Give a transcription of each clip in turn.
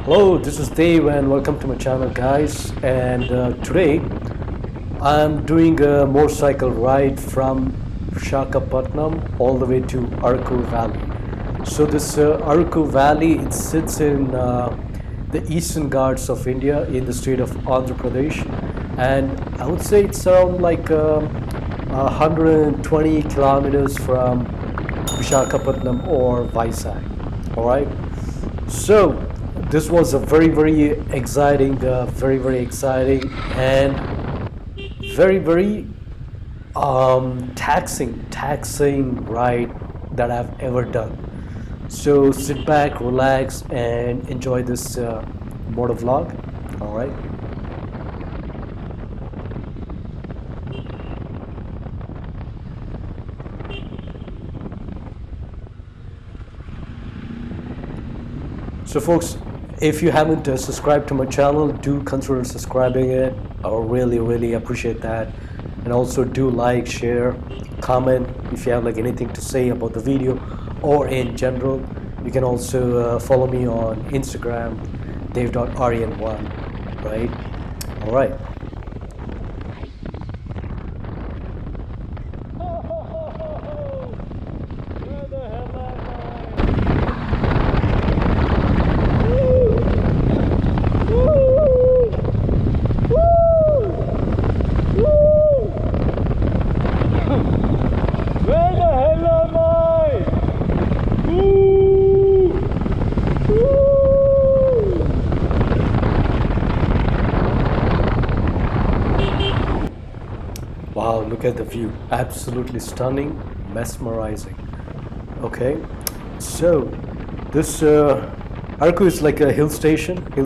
Hello, this is Dave and welcome to my channel guys, and today I'm doing a motorcycle ride from Visakhapatnam all the way to Araku Valley. So this Araku Valley, it sits in the eastern Ghats of India in the state of Andhra Pradesh, and I would say it's around like 120 kilometers from Visakhapatnam or Vizag. All right. So this was a very exciting, very exciting and very taxing ride that I've ever done. So sit back, relax, and enjoy this motovlog. All right. So folks, if you haven't subscribed to my channel, do consider subscribing it. I would really appreciate that. And also do like, share, comment if you have like anything to say about the video or in general. You can also follow me on Instagram, dave.rn1, right? All right. Wow, look at the view. Absolutely stunning, mesmerizing. Okay, so this Araku is like a hill station in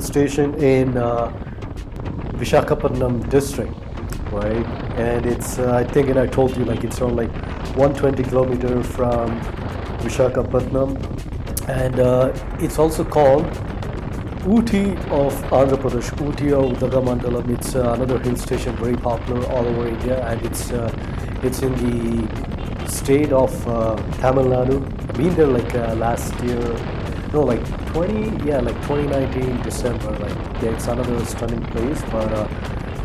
Visakhapatnam district, right? And it's I think, and I told you, like it's around like 120 kilometers from Visakhapatnam, and it's also called Ooty of Andhra Pradesh, Ooty of Udagamandalam. It's another hill station, very popular all over India, and it's in the state of Tamil Nadu. I've been there like last year, no, like 2019 December. Like yeah, it's another stunning place, but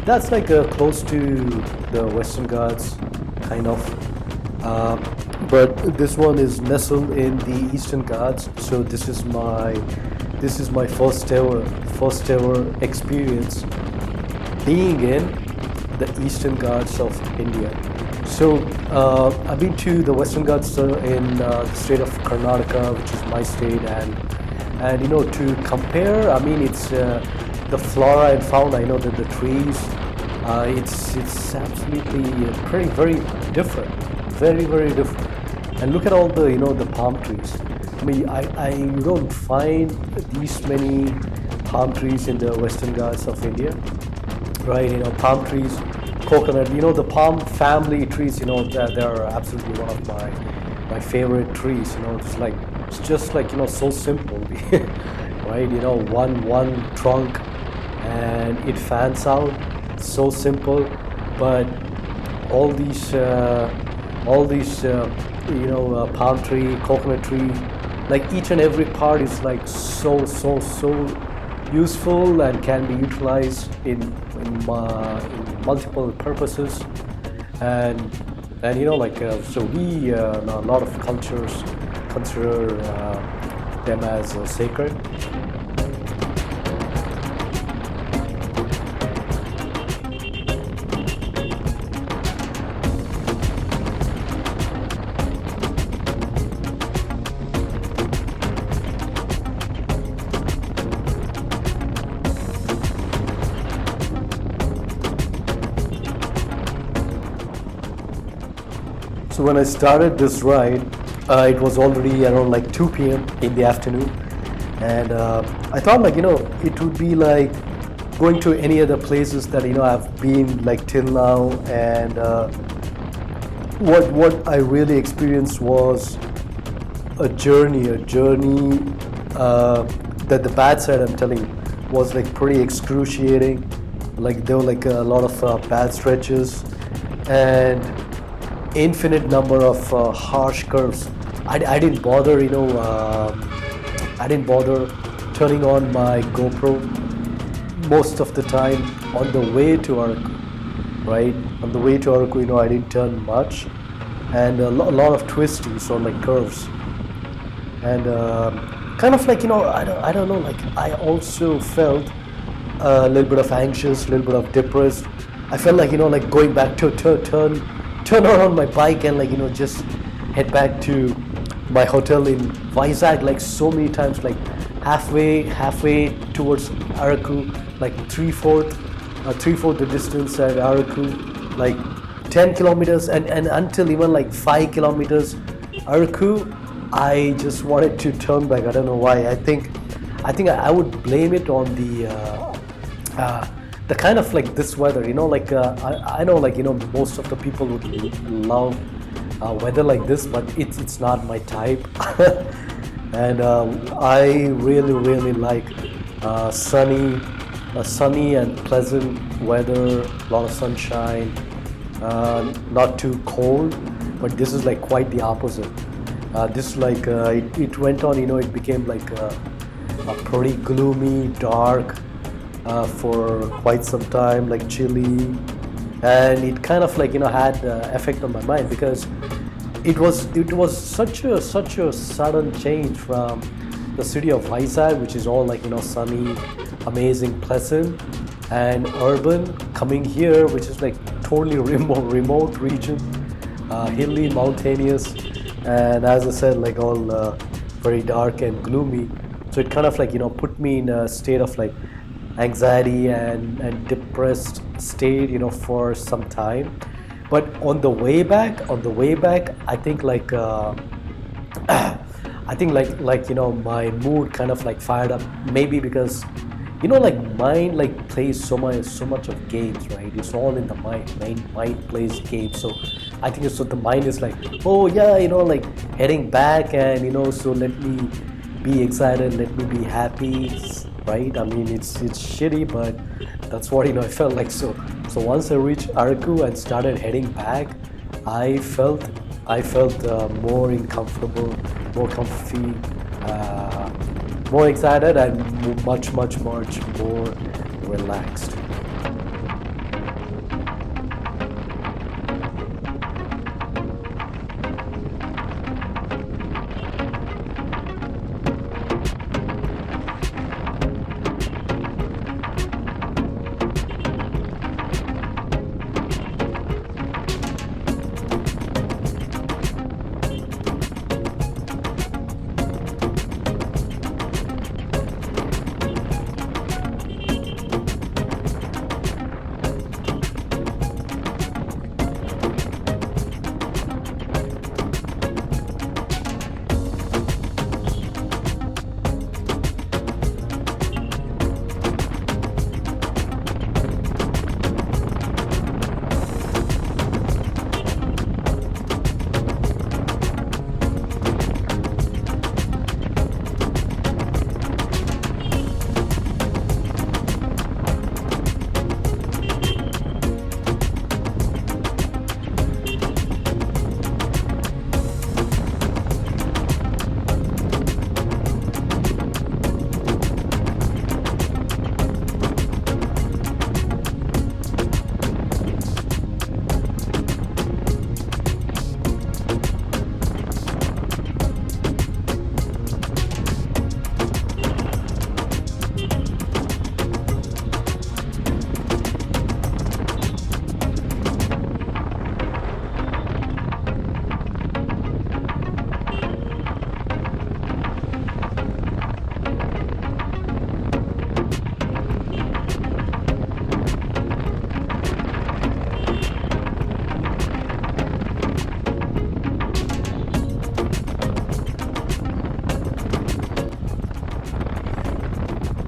that's like close to the Western Ghats, kind of. But this one is nestled in the Eastern Ghats, so this is my first ever experience being in the Eastern Ghats of India. So I've been to the Western Ghats in the state of Karnataka, which is my state, and you know, to compare, I mean, it's the flora and fauna. You know, the trees, it's absolutely very different, very different. And look at all the the palm trees. I mean, I don't find these many palm trees in the Western Ghats of India, right? You know, palm trees, coconut, the palm family trees, they're absolutely one of my favorite trees. It's just like, so simple, right? One trunk and it fans out, so simple, but all these palm tree, coconut tree, like each and every part is like so useful and can be utilized in multiple purposes, and so we a lot of cultures consider them as sacred. So when I started this ride, it was already around like 2 p.m. in the afternoon, and I thought it would be like going to any other places that I've been like till now, and what I really experienced was a journey that the bad side, I'm telling you, was like pretty excruciating. Like there were like a lot of bad stretches and infinite number of harsh curves. I didn't bother, I didn't bother turning on my GoPro most of the time on the way to Araku, right? On the way to Araku, I didn't turn much, and a lot of twisties or like curves, and kind of like I don't know, like I also felt a little bit of anxious, a little bit of depressed. I felt like like going back to turn around my bike and like just head back to my hotel in Vizag like so many times, like halfway towards Araku, like three-fourth the distance at Araku, like 10 kilometers, and until even like 5 kilometers Araku, I just wanted to turn back. I don't know why. I would blame it on the kind of like this weather, like I know, like most of the people would love weather like this, but it's not my type. And I really like sunny and pleasant weather, a lot of sunshine, not too cold. But this is like quite the opposite. This like it went on, it became like a pretty gloomy, dark for quite some time, like chilly, and it kind of like had effect on my mind, because it was such a sudden change from the city of Vizag, which is all like sunny, amazing, pleasant, and urban, coming here, which is like totally remote region, hilly, mountainous, and as I said, like all very dark and gloomy. So it kind of like put me in a state of like anxiety and depressed state for some time. But on the way back, I think like my mood kind of like fired up, maybe because like mind like plays so much of games, right? It's all in the mind plays games. So I think so the mind is like, oh yeah, like heading back, and so let me be excited, let me be happy, right? I mean, it's shitty, but that's what I felt like. So once I reached Araku and started heading back, I felt more comfortable, more comfy, more excited, and much more relaxed.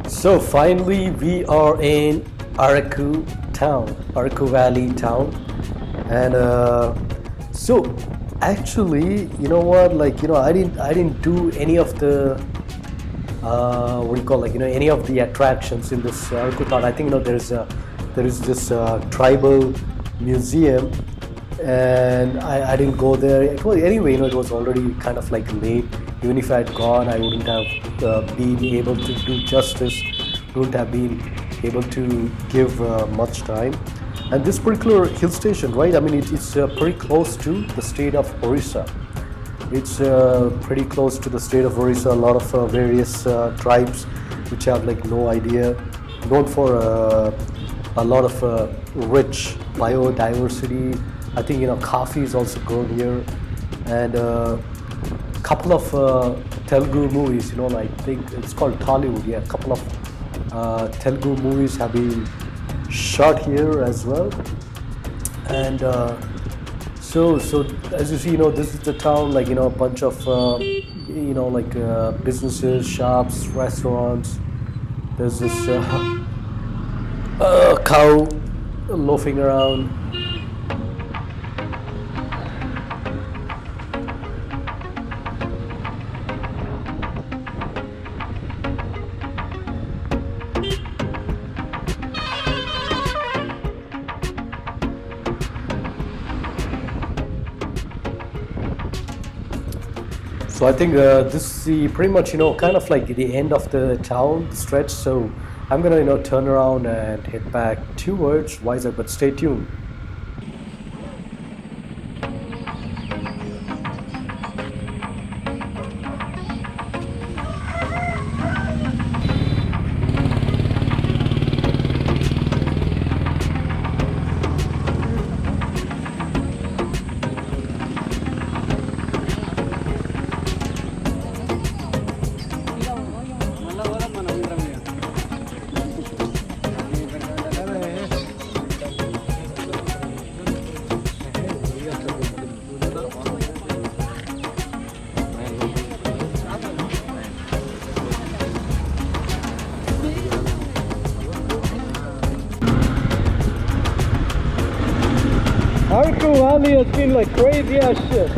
So finally, we are in Araku Valley town, and so actually, I didn't do any of the what do you call, like any of the attractions in this Araku town. I think there is this tribal museum, and I didn't go there. Anyway, it was already kind of like late Even if I had gone, I wouldn't have been able to do justice, wouldn't have been able to give much time. And this particular hill station, right? I mean, it's pretty close to the state of Orissa. It's pretty close to the state of Orissa. A lot of various tribes which have like no idea, known for a lot of rich biodiversity. I think coffee is also grown here, and a couple of Telugu movies. I think it's called Tollywood. Yeah, a couple of Telugu movies have been shot here as well, and. So as you see, this is the town, like, a bunch of, businesses, shops, restaurants. There's this cow loafing around. So I think this is pretty much, kind of like the end of the town stretch. So I'm gonna, turn around and head back towards Vizag, but stay tuned. Araku Valley has been like crazy as shit.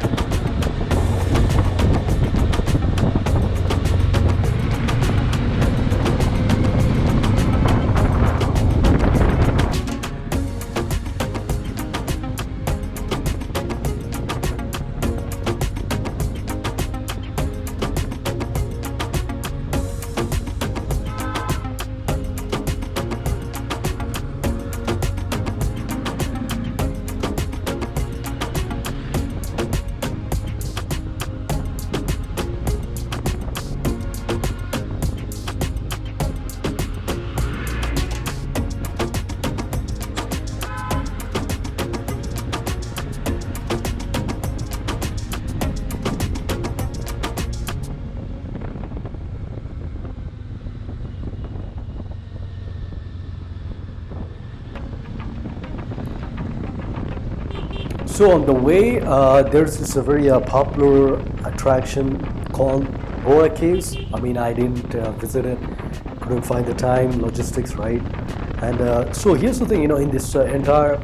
So on the way, there's this very popular attraction called Boa Caves. I mean, I didn't visit it, couldn't find the time, logistics, right? And so here's the thing, in this entire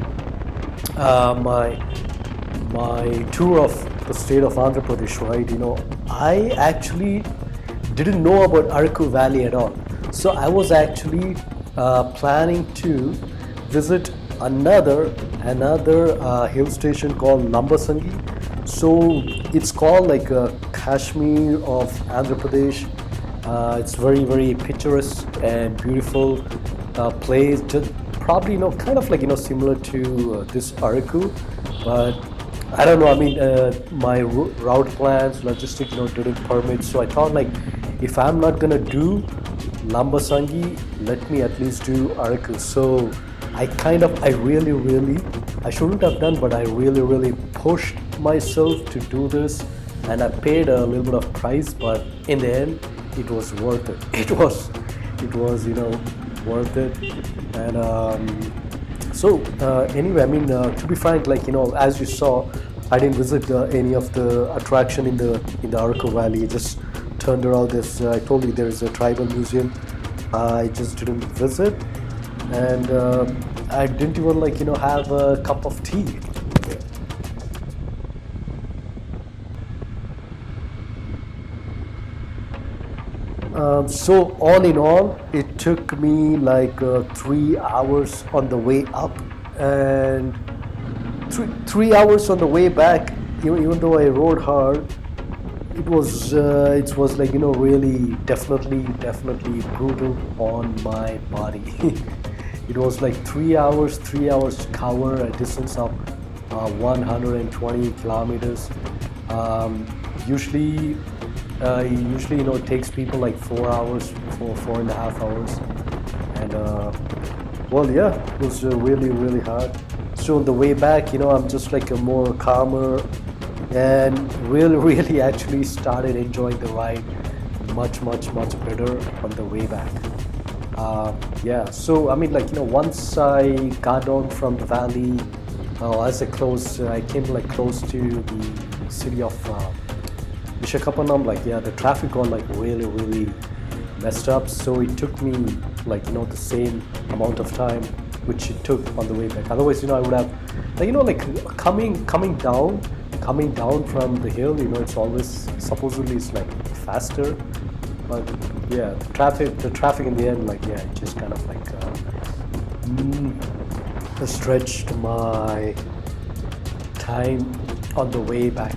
my tour of the state of Andhra Pradesh, right? I actually didn't know about Araku Valley at all. So I was actually planning to visit another hill station called Lambasangi. So it's called like Kashmir of Andhra Pradesh. It's very, very picturesque and beautiful place. Just probably kind of like similar to this Araku, but I don't know. I mean, my route plans, logistics, didn't permit. So I thought, like, if I'm not gonna do Lambasangi, let me at least do Araku. So I shouldn't have done, but I really pushed myself to do this, and I paid a little bit of price, but in the end, it was worth it. It was worth it. And anyway, I mean, to be frank, like, as you saw, I didn't visit any of the attraction in the Araku Valley. I just turned around this. I told you there is a tribal museum. I just didn't visit, and I didn't even have a cup of tea. So all in all, it took me like 3 hours on the way up, and three hours on the way back. Even though I rode hard, it was like, really definitely brutal on my body. It was like 3 hours to cover a distance of 120 kilometers. um, usually usually, it takes people like 4 hours, 4.5 hours. And well, yeah, it was really hard. So on the way back, I'm just like a more calmer, and really actually started enjoying the ride much better on the way back. Yeah, so I mean, like, once I got down from the valley, as I came like close to the city of Vishakhapatnam, like, yeah, the traffic got like really messed up. So it took me like, the same amount of time which it took on the way back. Otherwise, I would have, like, coming down from the hill, it's always supposedly it's like faster. But yeah, the traffic in the end, like, yeah, it just kind of like stretched my time on the way back.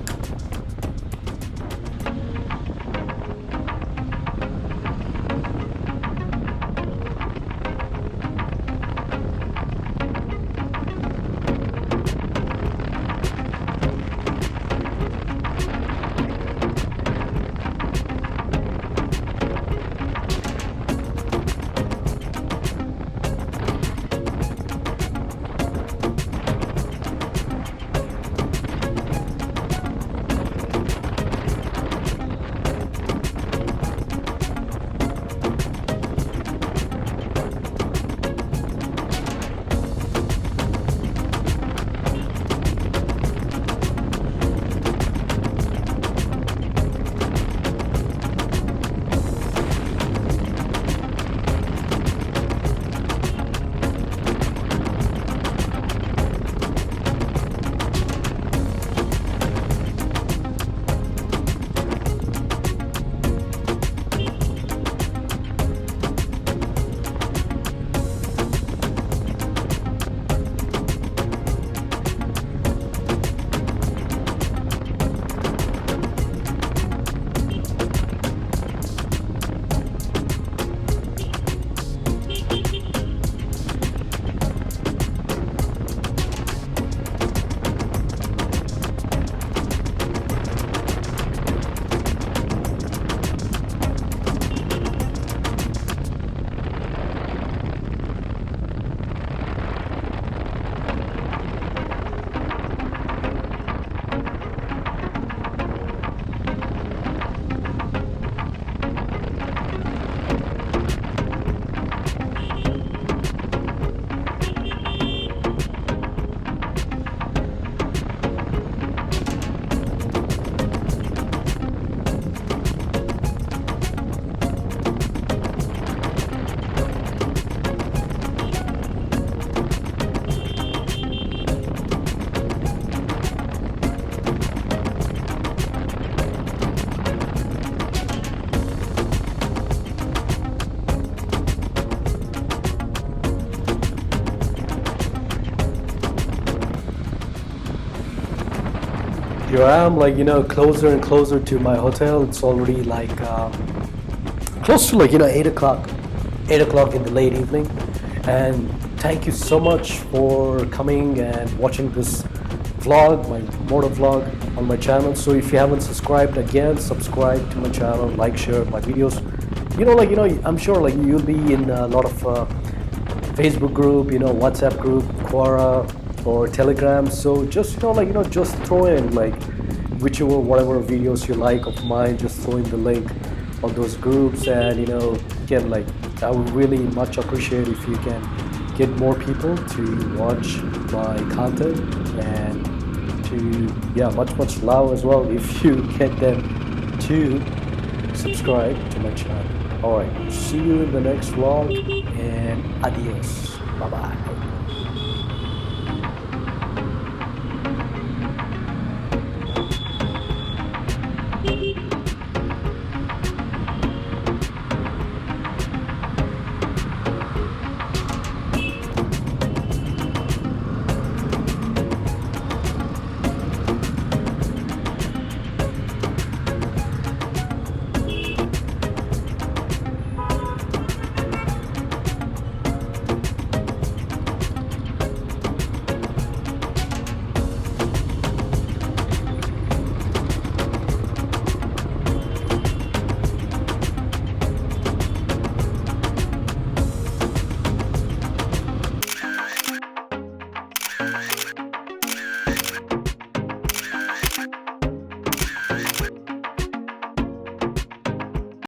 Here I am, like, closer and closer to my hotel. It's already like close to like 8 o'clock, 8 o'clock in the late evening. And thank you so much for coming and watching this vlog, my motor vlog on my channel. So if you haven't subscribed, again, subscribe to my channel, like, share my videos. I'm sure like you'll be in a lot of Facebook group, WhatsApp group, Quora, or Telegram. So just just throw in like whatever videos you like of mine, just throw in the link on those groups. And again, like, I would really much appreciate if you can get more people to watch my content, and to much love as well if you get them to subscribe to my channel. All right, see you in the next vlog, and adios, bye bye.